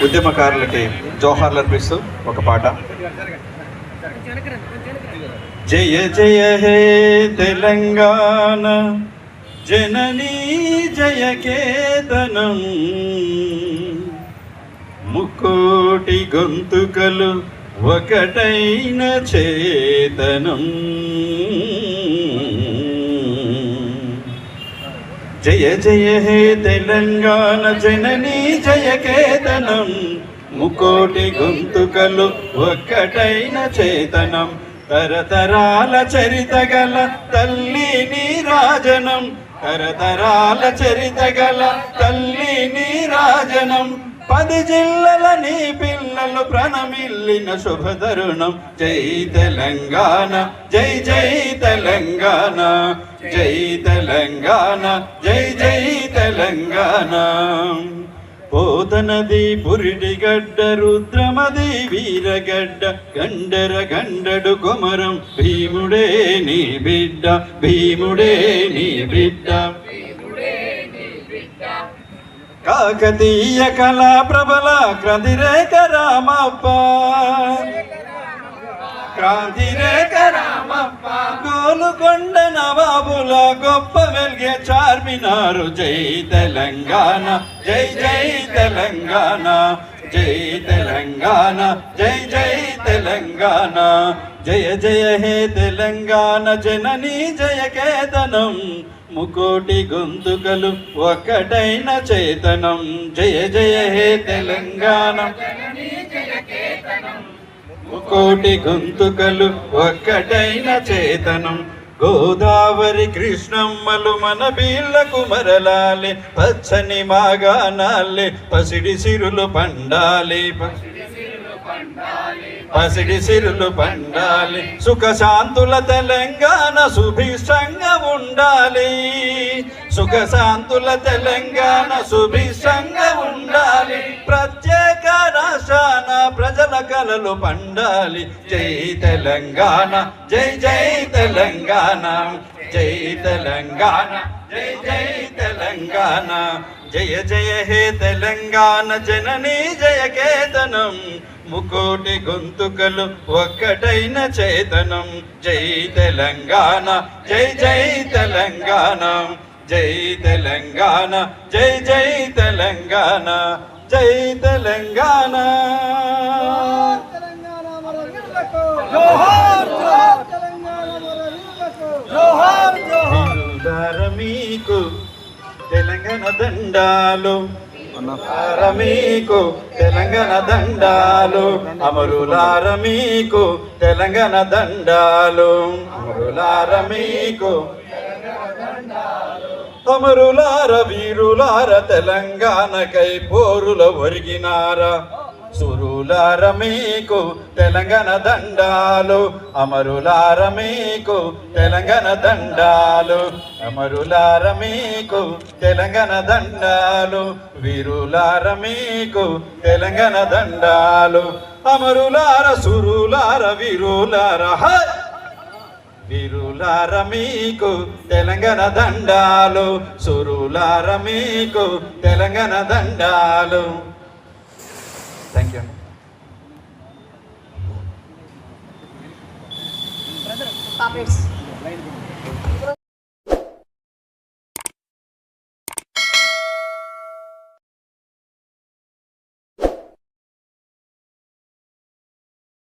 ఉద్యమకారులకి జోహార్లు అర్పిస్తూ ఒక పాట. జయ జయ హే తెలంగాణ జననీ జయ కేతనం, ముకోటి గొంతుకలు ఒకటైన చేతనం. జయ జయ హే తెలంగాణ జననీ జయ కేతనం, ముకోటి గొంతుకలు ఒక్కటైన చేతనం. తరతరాల చరిత గల తల్లి నీరాజనం, తరతరాల చరిత గల తల్లి నీరాజనం. 10 జిల్లల నీ పిల్లలు ప్రణమిల్లిన శుభతరుణం. జై తెలంగాణ జై జై తెలంగాణ, జై తెలంగాణ జై జై తెలంగాణ. పోతనది పురిటిగడ్డ, రుద్రమది వీరగడ్డ, గండర గండడు కొమరం, భీముడే నీ బిడ్డ, భీముడే నీ బిడ్డ. కాకతీయ కళా ప్రబల క్రాంతిరేఖ రామప్ప, క్రాంతిరేఖ రామప్ప. గోలుకొండ నవాబుల గొప్ప వెల్గే చార్మినారు. జై తెలంగాణ జై జై తెలంగాణ, జై తెలంగాణ జై జై తెలంగాణ. జయ జయ హే తెలంగాణ జననీ జయ కేతనం, ముకోటి గొంతుకలు ఒక్కటైన చేతనం. జయ జయ హే తెలంగాణ ముకోటి గొంతుకలు ఒక్కటైన చేతనం. గోదావరి కృష్ణమ్మలు మన బీళ్లకు మరలాలి, పచ్చని మాగానాలే పసిడి సిరులు పండాలి, పసిడి సిరులు పండాలి. సుఖశాంతుల తెలంగాణ సుభిష్టంగా ఉండాలి, సుఖశాంతుల తెలంగాణ సుభిష్టంగా ఉండాలి. ప్రత్యేక రాష్ట్రాన ప్రజల కలలు పండాలి. జై తెలంగాణ జై జై తెలంగాణ, జై తెలంగాణ జై జై తెలంగాణ. జయ జయ హే తెలంగాణ జననీ జయ కేతనం, ముకోటి గొంతుకలు ఒక్కటైన చేతనం. జై తెలంగాణ జై జై తెలంగాణ, జై తెలంగాణ జై జై తెలంగాణ, జై తెలంగాణ. మీకు తెలంగాణ దండాలు, మీకు తెలంగాణ దండాలు, అమరులార మీకు తెలంగాణ దండాలు, అమరులార మీకు అమరులార వీరులార తెలంగాణకై పోరుల ఒరిగినారా. సురులార మీకు తెలంగాణ దండాలు, అమరులార మీకు తెలంగాణ దండాలు, అమరులార మీకు తెలంగాణ దండాలు, వీరులార మీకు తెలంగాణ దండాలు. అమరులార సురులార వీరులార వీరులార మీకు తెలంగాణ దండాలు, సురులార మీకు తెలంగాణ దండాలు. Thank you.